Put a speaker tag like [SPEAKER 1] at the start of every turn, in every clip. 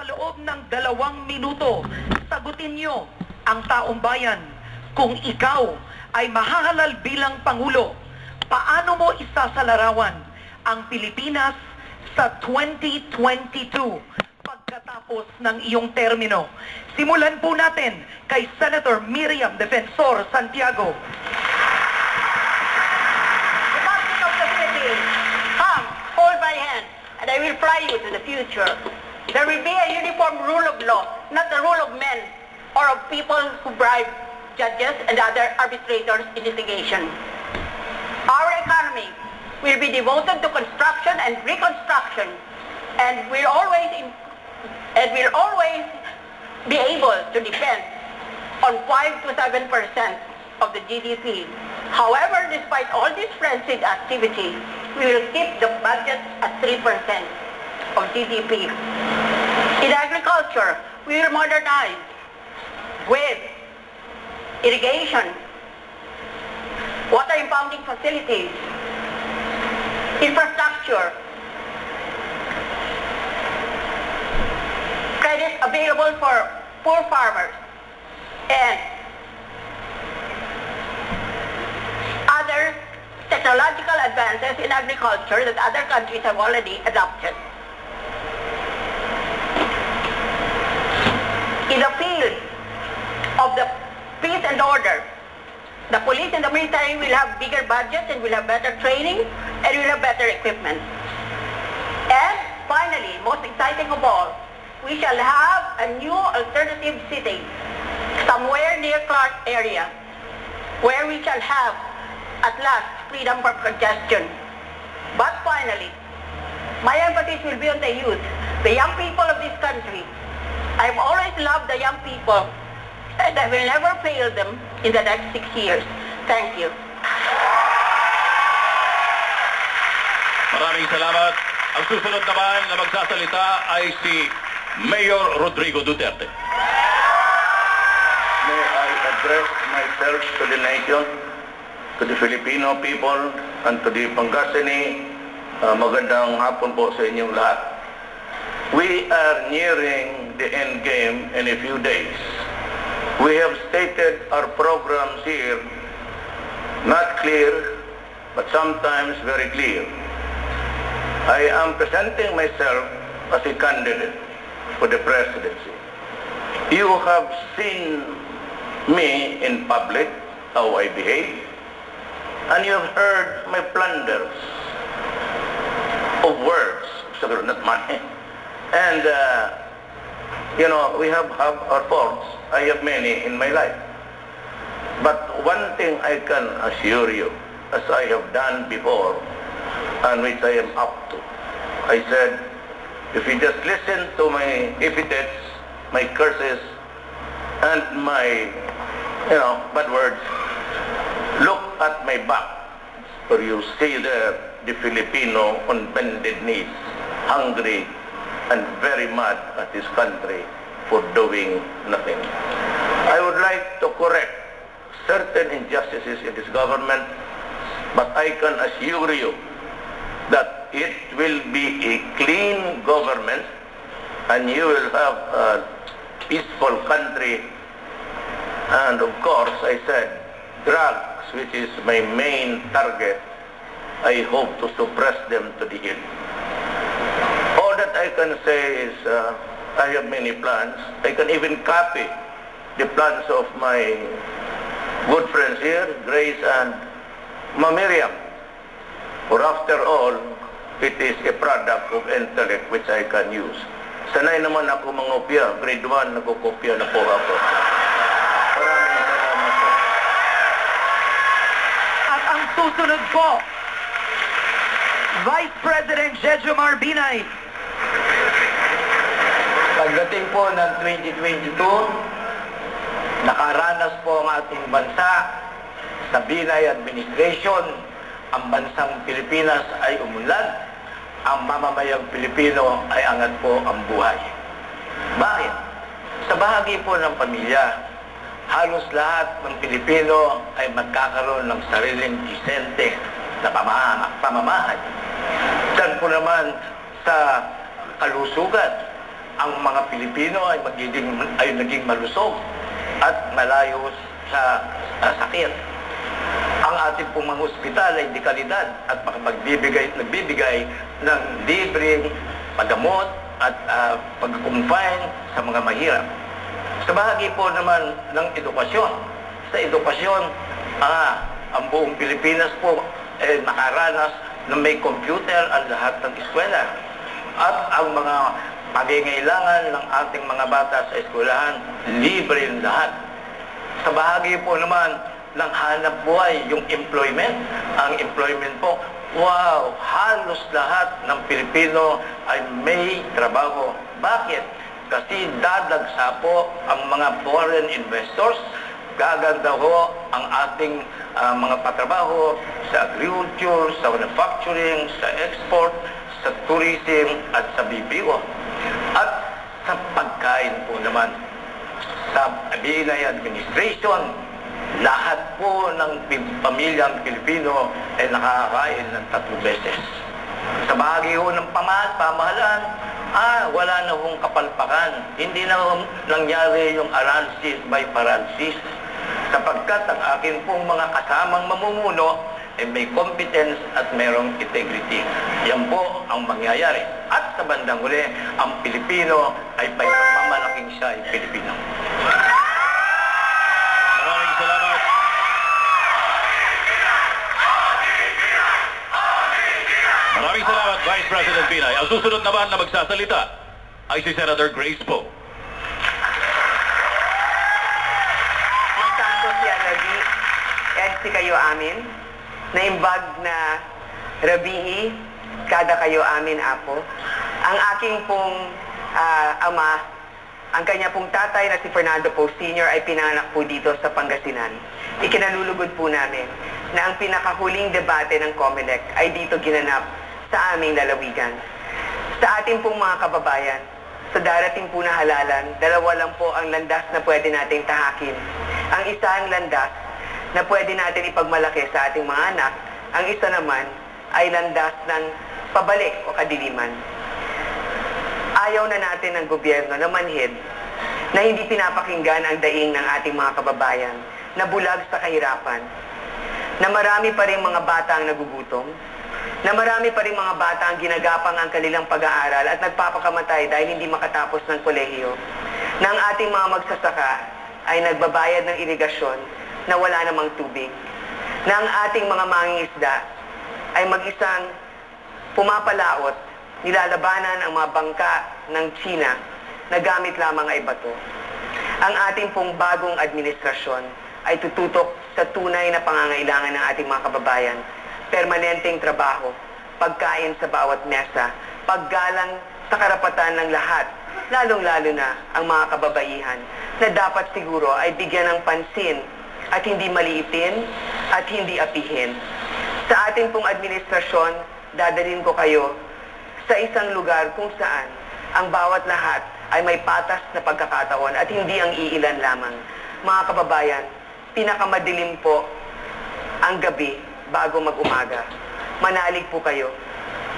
[SPEAKER 1] loob ng 2 minuto, sagutin niyo ang taong bayan. Kung ikaw ay mahahalal bilang Pangulo, paano mo isasalarawan ang Pilipinas sa 2022 pagkatapos ng iyong termino? Simulan po natin kay Senator Miriam Defensor Santiago.
[SPEAKER 2] Republic of the Philippines, come, hold my hand, and I will fly you to the future. There will be a uniform rule of law, not the rule of men or of people who bribe judges and other arbitrators in litigation. Our economy will be devoted to construction and reconstruction, and will always be able to depend on 5 to 7% of the GDP. However, despite all this frenzied activity, we will keep the budget at 3% of GDP. In agriculture, we will modernize with irrigation, water impounding facilities, infrastructure, credit available for poor farmers, and other technological advances in agriculture that other countries have already adopted. In the field of the peace and order, the police and the military will have bigger budgets and will have better training and will have better equipment. And finally, most exciting of all, we shall have a new alternative city somewhere near Clark area where we shall have at last freedom from congestion. But finally, my emphasis will be on the youth, the young people of this country. I've always loved the young people, and I will never fail them in the next 6 years. Thank you.
[SPEAKER 3] Maraming salamat. Ang susunod naman na magsasalita ay si Mayor Rodrigo Duterte.
[SPEAKER 4] May I address myself to the nation, to the Filipino people, and to the Pangasinan. Magandang hapon po sa inyong lahat. We are nearing the end game in a few days. We have stated our programs here, not clear, but sometimes very clear. I am presenting myself as a candidate for the presidency. You have seen me in public, how I behave, and you have heard my blunders of words, not money. And, we have our faults. I have many in my life. But one thing I can assure you, as I have done before, and which I am up to, I said, if you just listen to my epithets, my curses, and my, bad words, look at my back, for you see there the Filipino on bended knees, hungry and very mad at his country for doing nothing. I would like to correct certain injustices in this government, but I can assure you that it will be a clean government and you will have a peaceful country. And of course, I said, drugs, which is my main target, I hope to suppress them to the hill. All that I can say is I have many plans. I can even copy the plans of my good friends here, Grace and Miriam. For after all, it is a product of intellect which I can use. Sanay naman ako mangopya. Grade 1, nagkukopya na po ako. Maraming salamat po.
[SPEAKER 1] At ang susunod po, Vice President Jejomar Binay.
[SPEAKER 5] Pagdating po ng 2022, nakaranas po ang ating bansa sa Binay Administration. Ang bansang Pilipinas ay umunlad, ang mamamayang Pilipino ay angat po ang buhay. Bakit? Sa bahagi po ng pamilya, halos lahat ng Pilipino ay magkakaroon ng sariling disente na pamamahay. Diyan po naman sa kalusugan, ang mga Pilipino ay naging malusog at malayo sa sakit. Ang ating pong mga ospital ay di kalidad at nagbibigay ng libreng paggamot at pag-confine sa mga mahirap. Sa bahagi po naman ng edukasyon, ang buong Pilipinas po nakaranas na may computer ang lahat ng eskwela. At ang mga pangangailangan ng ating mga bata sa eskwelahan, libre yung lahat. Sa bahagi po naman ng hanap buhay, yung employment, ang employment po, wow, halos lahat ng Pilipino ay may trabaho. Bakit? Kasi dadagsa po ang mga foreign investors, gaganda ho ang ating mga patrabaho sa agriculture, sa manufacturing, sa export, sa tourism at sa BPO. At sa pagkain po naman, sa BNI administration, lahat po ng pamilyang Pilipino ay nakakain ng 3 beses. Sa bahagi ho ng pamahalaan, wala na hong kapalpakan. Hindi na nangyari yung analysis by paralysis. Sapagkat ang akin pong mga kasamang mamumuno ay may competence at mayroong integrity. Yan po ang mangyayari. At sa bandang huli, ang Pilipino ay pagpapamalaking siya ay Pilipino.
[SPEAKER 3] Maraming salamat. Maraming salamat, Vice President Binay. Ang susunod naman na magsasalita ay si Senator Grace Poe.
[SPEAKER 6] Magtanto si Rabi, EDSI kayo amin, naimbag na Rabii, kada kayo amin apo. Ang aking pong ama, ang kanya pong tatay na si Fernando Poe Sr. ay pinanganak po dito sa Pangasinan. Ikinalulugod po namin na ang pinakahuling debate ng COMELEC ay dito ginanap sa aming lalawigan. Sa ating pong mga kababayan, sa darating po na halalan, 2 lang po ang landas na pwede nating tahakin. Ang isa ang landas na pwede natin ipagmalaki sa ating mga anak, ang isa naman ay landas ng pabalik o kadiliman. Ayaw na natin ng gobyerno na manhid na hindi pinapakinggan ang daing ng ating mga kababayan na bulag sa kahirapan, na marami pa rin mga bata ang nagugutom, na marami pa rin mga bata ang ginagapang ang kanilang pag-aaral at nagpapakamatay dahil hindi makatapos ng kolehiyo, na ang ating mga magsasaka ay nagbabayad ng irigasyon na wala namang tubig, na ang ating mga mangingisda ay mag-isang pumapalaot, nilalabanan ang mga bangka ng China na gamit lamang ay bato. Ang ating pong bagong administrasyon ay tututok sa tunay na pangangailangan ng ating mga kababayan, permanenteng trabaho, pagkain sa bawat mesa, paggalang sa karapatan ng lahat, lalong-lalo na ang mga kababaihan, na dapat siguro ay bigyan ng pansin at hindi maliitin at hindi apihin. Sa ating pong administrasyon, dadalhin ko kayo sa isang lugar kung saan ang bawat lahat ay may patas na pagkakataon at hindi ang iilan lamang. Mga kababayan, pinakamadilim po ang gabi bago mag-umaga. Manalig po kayo.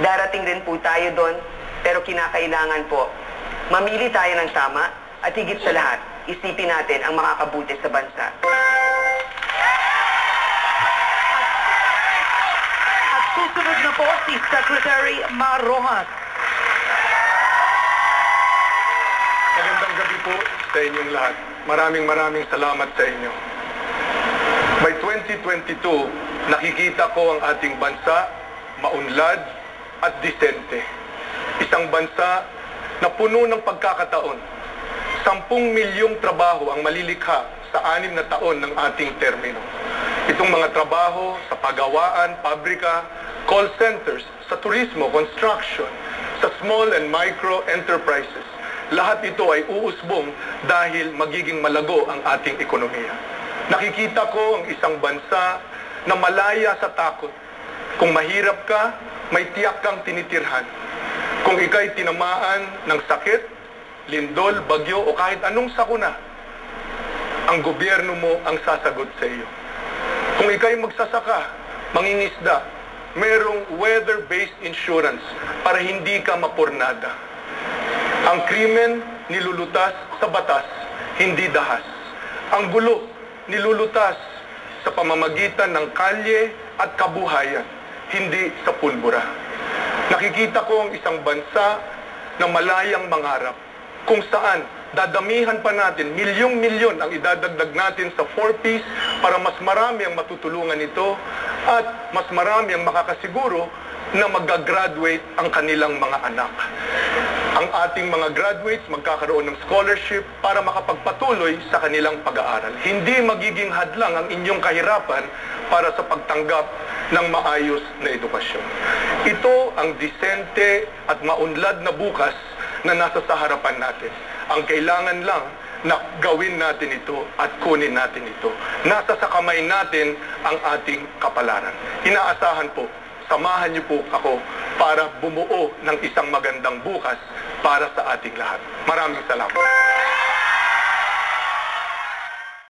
[SPEAKER 6] Darating din po tayo doon, pero kinakailangan po, mamili tayo ng tama at higit sa lahat, isipin natin ang makakabuti sa bansa.
[SPEAKER 1] At susunod na po si Secretary Mar Rojas.
[SPEAKER 7] Magandang gabi po sa inyong lahat. Maraming salamat sa inyo. By 2022, nakikita ko ang ating bansa maunlad at disente. Isang bansa na puno ng pagkakataon. 10 milyong trabaho ang malilikha sa 6 na taon ng ating termino. Itong mga trabaho sa pagawaan, pabrika, call centers, sa turismo, construction, sa small and micro enterprises. Lahat ito ay uusbong dahil magiging malago ang ating ekonomiya. Nakikita ko ang isang bansa na malaya sa takot. Kung mahirap ka, may tiyak kang tinitirhan. Kung ika'y tinamaan ng sakit, lindol, bagyo o kahit anong sakuna, ang gobyerno mo ang sasagot sa iyo. Kung ika'y magsasaka, mangingisda, merong weather-based insurance para hindi ka mapurnada. Ang krimen nilulutas sa batas, hindi dahas. Ang gulo nilulutas sa pamamagitan ng kalye at kabuhayan, hindi sa pulbura. Nakikita ko ang isang bansa na malayang mangarap, kung saan dadamihan pa natin, milyong-milyon ang idadagdag natin sa 4Ps para mas marami ang matutulungan ito at mas marami ang makakasiguro na mag-graduate ang kanilang mga anak. Ang ating mga graduates magkakaroon ng scholarship para makapagpatuloy sa kanilang pag-aaral. Hindi magiging hadlang ang inyong kahirapan para sa pagtanggap ng maayos na edukasyon. Ito ang disente at maunlad na bukas na nasa sa harapan natin. Ang kailangan lang na gawin natin ito at kunin natin ito. Nasa sa kamay natin ang ating kapalaran. Inaasahan po, samahan niyo po ako para bumuo ng isang magandang bukas para sa ating lahat. Maraming salamat.